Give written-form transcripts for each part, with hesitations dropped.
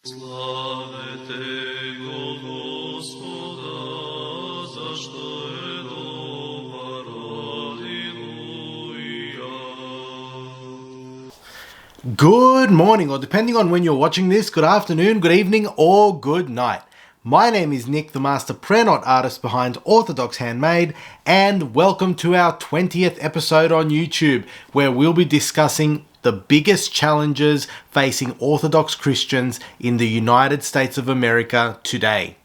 Славете го Господа, zašto je dobar, Alleluia. Good morning, or depending on when you're watching this, good afternoon, good evening, or good night. My name is Nick, the master prayer-knot artist behind Orthodox Handmade, and welcome to our 20th episode on YouTube, where we'll be discussing the biggest challenges facing Orthodox Christians in the United States of America today.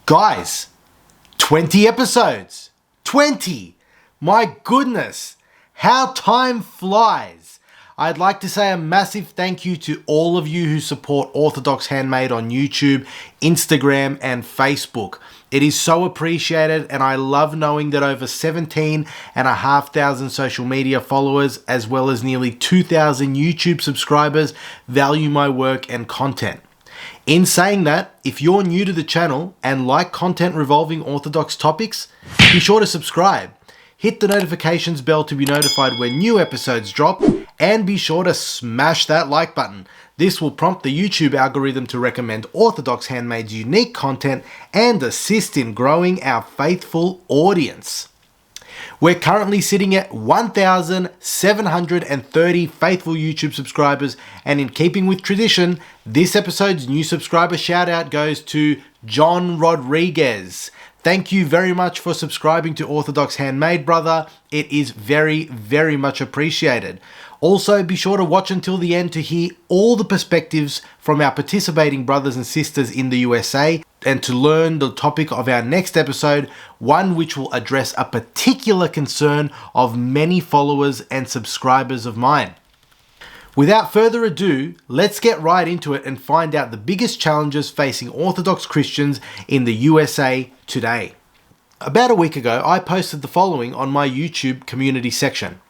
Guys, 20 episodes! 20! My goodness! How time flies! I'd like to say a massive thank you to all of you who support Orthodox Handmade on YouTube, Instagram, and Facebook. It is so appreciated, and I love knowing that over 17,500 social media followers, as well as nearly 2,000 YouTube subscribers, value my work and content. In saying that, if you're new to the channel and like content revolving Orthodox topics, be sure to subscribe. Hit the notifications bell to be notified when new episodes drop, and be sure to smash that like button. This will prompt the YouTube algorithm to recommend Orthodox Handmade's unique content and assist in growing our faithful audience. We're currently sitting at 1,730 faithful YouTube subscribers, and in keeping with tradition, this episode's new subscriber shout out goes to John Rodriguez. Thank you very much for subscribing to Orthodox Handmade, brother. It is very, very much appreciated. Also, be sure to watch until the end to hear all the perspectives from our participating brothers and sisters in the USA, and to learn the topic of our next episode, one which will address a particular concern of many followers and subscribers of mine. Without further ado, let's get right into it and find out the biggest challenges facing Orthodox Christians in the USA today. About a week ago, I posted the following on my YouTube community section.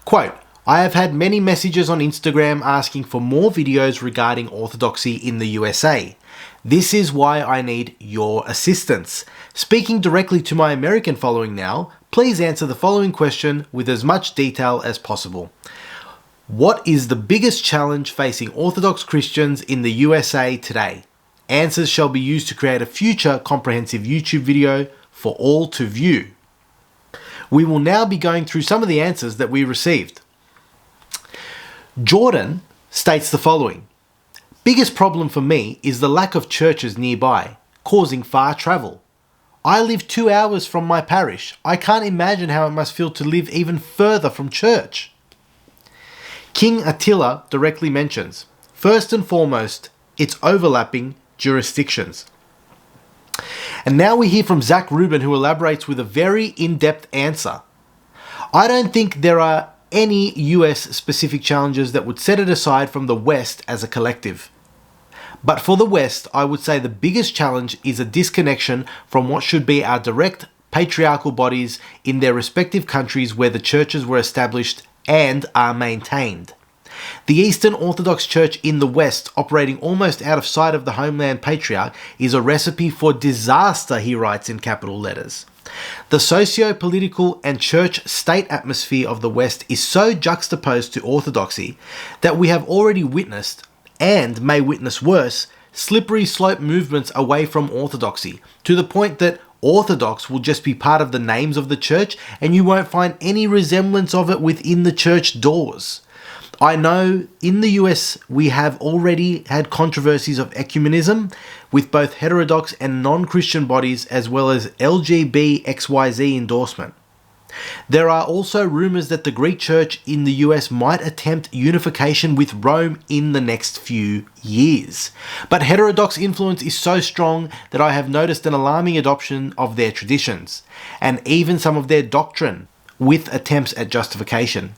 Quote, I have had many messages on Instagram asking for more videos regarding Orthodoxy in the USA. This is why I need your assistance. Speaking directly to my American following now, please answer the following question with as much detail as possible. What is the biggest challenge facing Orthodox Christians in the USA today? Answers shall be used to create a future comprehensive YouTube video for all to view. We will now be going through some of the answers that we received. Jordan states the following. Biggest problem for me is the lack of churches nearby, causing far travel. I live 2 hours from my parish. I can't imagine how it must feel to live even further from church. King Attila directly mentions, first and foremost, it's overlapping jurisdictions. And now we hear from Zach Rubin, who elaborates with a very in-depth answer. I don't think there are any US-specific challenges that would set it aside from the West as a collective. But for the West, I would say the biggest challenge is a disconnection from what should be our direct patriarchal bodies in their respective countries where the churches were established and are maintained. The Eastern Orthodox Church in the West, operating almost out of sight of the homeland patriarch, is a recipe for disaster, he writes in capital letters. The socio-political and church-state atmosphere of the West is so juxtaposed to orthodoxy that we have already witnessed, and may witness worse, slippery slope movements away from orthodoxy, to the point that Orthodox will just be part of the names of the church, and you won't find any resemblance of it within the church doors. I know in the US we have already had controversies of ecumenism with both heterodox and non-Christian bodies, as well as LGBTXYZ endorsement. There are also rumors that the Greek Church in the US might attempt unification with Rome in the next few years. But heterodox influence is so strong that I have noticed an alarming adoption of their traditions, and even some of their doctrine, with attempts at justification.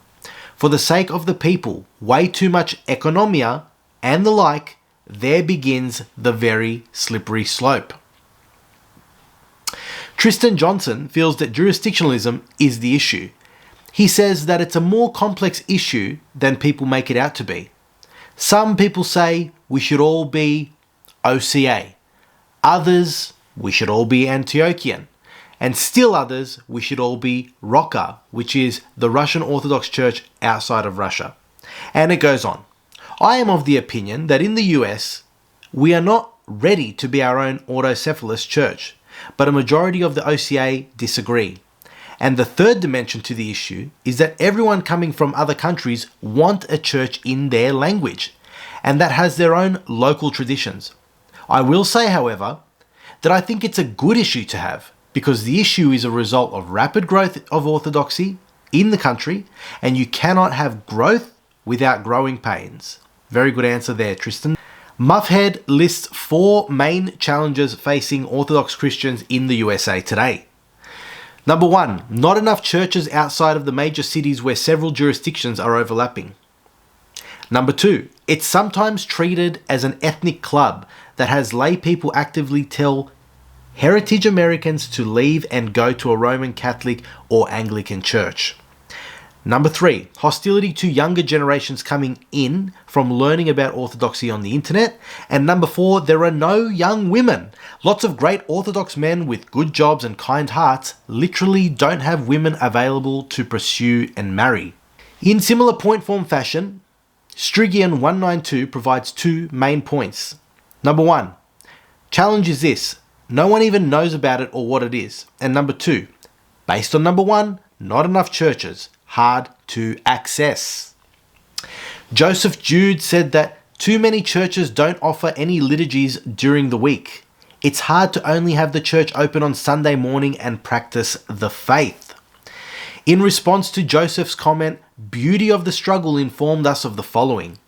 For the sake of the people, way too much economia and the like, there begins the very slippery slope. Tristan Johnson feels that jurisdictionalism is the issue. He says that it's a more complex issue than people make it out to be. Some people say we should all be OCA. Others, we should all be Antiochian. And still others, we should all be Roka, which is the Russian Orthodox Church outside of Russia. And it goes on. I am of the opinion that in the US, We are not ready to be our own autocephalous church, but a majority of the OCA disagree. And the third dimension to the issue is that everyone coming from other countries want a church in their language, and that has their own local traditions. I will say, however, that I think it's a good issue to have, because the issue is a result of rapid growth of orthodoxy in the country, and you cannot have growth without growing pains. Very good answer there, Tristan. Muffhead lists 4 main challenges facing Orthodox Christians in the USA today. Number 1, not enough churches outside of the major cities where several jurisdictions are overlapping. Number 2, it's sometimes treated as an ethnic club that has lay people actively tell heritage Americans to leave and go to a Roman Catholic or Anglican church. Number 3, hostility to younger generations coming in from learning about orthodoxy on the internet. And number 4, there are no young women. Lots of great Orthodox men with good jobs and kind hearts literally don't have women available to pursue and marry. In similar point form fashion, Strigian 192 provides 2 main points. Number 1, challenge is this: no one even knows about it or what it is. And number 2, based on number 1, not enough churches, hard to access. Joseph Jude said that too many churches don't offer any liturgies during the week. It's hard to only have the church open on Sunday morning and practice the faith. In response to Joseph's comment, Beauty of the Struggle informed us of the following.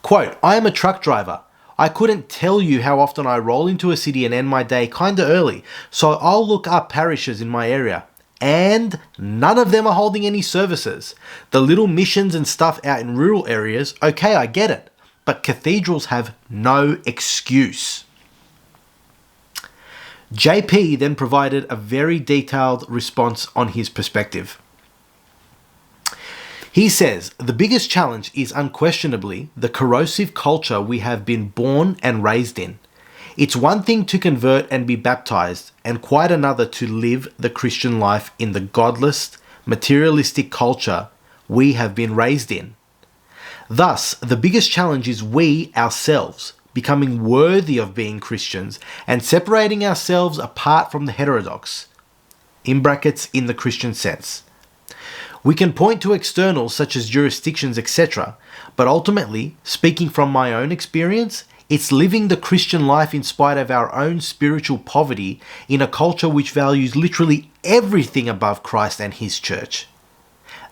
Quote, I am a truck driver. I couldn't tell you how often I roll into a city and end my day kinda early, so I'll look up parishes in my area. And none of them are holding any services. The little missions and stuff out in rural areas, okay, I get it. But cathedrals have no excuse. JP then provided a very detailed response on his perspective. He says, the biggest challenge is unquestionably the corrosive culture we have been born and raised in. It's one thing to convert and be baptized, and quite another to live the Christian life in the godless, materialistic culture we have been raised in. Thus, the biggest challenge is we ourselves becoming worthy of being Christians and separating ourselves apart from the heterodox, in brackets, in the Christian sense. We can point to externals such as jurisdictions, etc., but ultimately, speaking from my own experience, it's living the Christian life in spite of our own spiritual poverty in a culture which values literally everything above Christ and His church.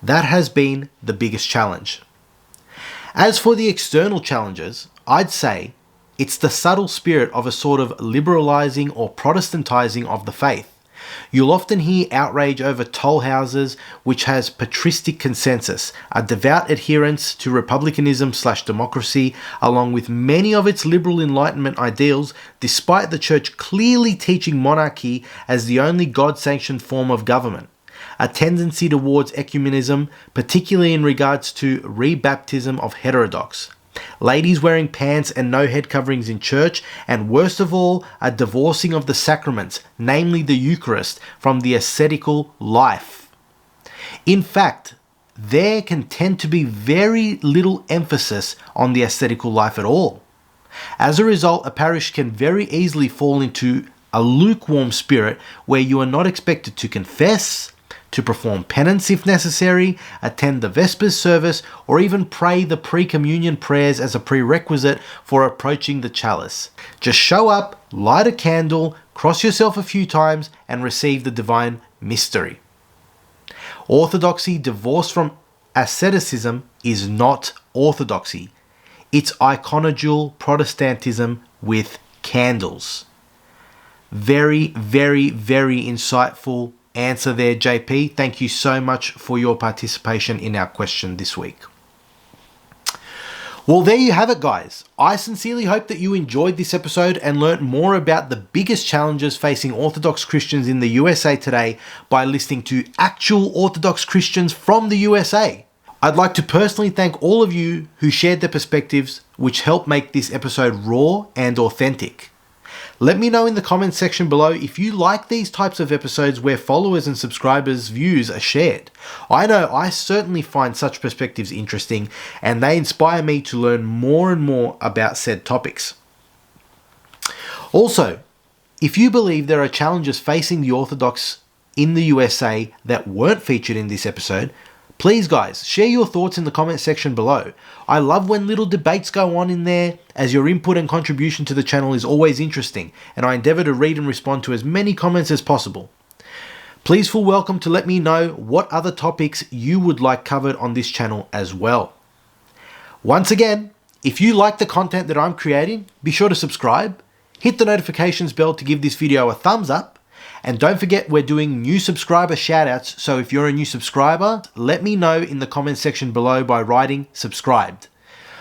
That has been the biggest challenge. As for the external challenges, I'd say it's the subtle spirit of a sort of liberalizing or Protestantizing of the faith. You'll often hear outrage over toll houses, which has patristic consensus, a devout adherence to republicanism/democracy, along with many of its liberal Enlightenment ideals, despite the church clearly teaching monarchy as the only God-sanctioned form of government. A tendency towards ecumenism, particularly in regards to rebaptism of heterodox. Ladies wearing pants and no head coverings in church, and worst of all, a divorcing of the sacraments, namely the Eucharist, from the ascetical life. In fact, there can tend to be very little emphasis on the ascetical life at all. As a result, a parish can very easily fall into a lukewarm spirit where you are not expected to confess, to perform penance if necessary, attend the Vespers service, or even pray the pre-communion prayers as a prerequisite for approaching the chalice. Just show up, light a candle, cross yourself a few times, and receive the divine mystery. Orthodoxy divorced from asceticism is not orthodoxy. It's iconodual Protestantism with candles. Very, very, very insightful answer there, JP. Thank you so much for your participation in our question this week. Well, there you have it, guys. I sincerely hope that you enjoyed this episode and learnt more about the biggest challenges facing Orthodox Christians in the USA today by listening to actual Orthodox Christians from the USA. I'd like to personally thank all of you who shared their perspectives, which helped make this episode raw and authentic. Let me know in the comments section below if you like these types of episodes where followers and subscribers' views are shared. I know I certainly find such perspectives interesting, and they inspire me to learn more and more about said topics. Also, if you believe there are challenges facing the Orthodox in the USA that weren't featured in this episode, please guys, share your thoughts in the comment section below. I love when little debates go on in there, as your input and contribution to the channel is always interesting, and I endeavour to read and respond to as many comments as possible. Please feel welcome to let me know what other topics you would like covered on this channel as well. Once again, if you like the content that I'm creating, be sure to subscribe, hit the notifications bell to give this video a thumbs up, and don't forget we're doing new subscriber shoutouts, so if you're a new subscriber, let me know in the comment section below by writing subscribed.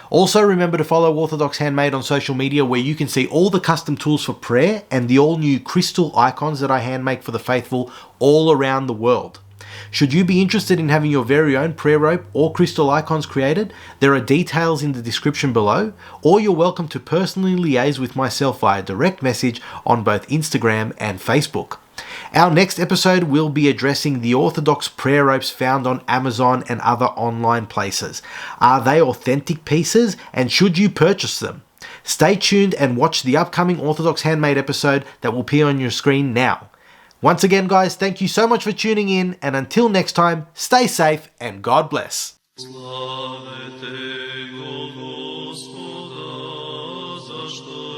Also remember to follow Orthodox Handmade on social media, where you can see all the custom tools for prayer and the all new crystal icons that I handmake for the faithful all around the world. Should you be interested in having your very own prayer rope or crystal icons created, there are details in the description below, or you're welcome to personally liaise with myself via direct message on both Instagram and Facebook. Our next episode will be addressing the Orthodox prayer ropes found on Amazon and other online places. Are they authentic pieces, and should you purchase them? Stay tuned and watch the upcoming Orthodox Handmade episode that will appear on your screen now. Once again guys, thank you so much for tuning in, and until next time, stay safe and God bless. Славите го Господа, за што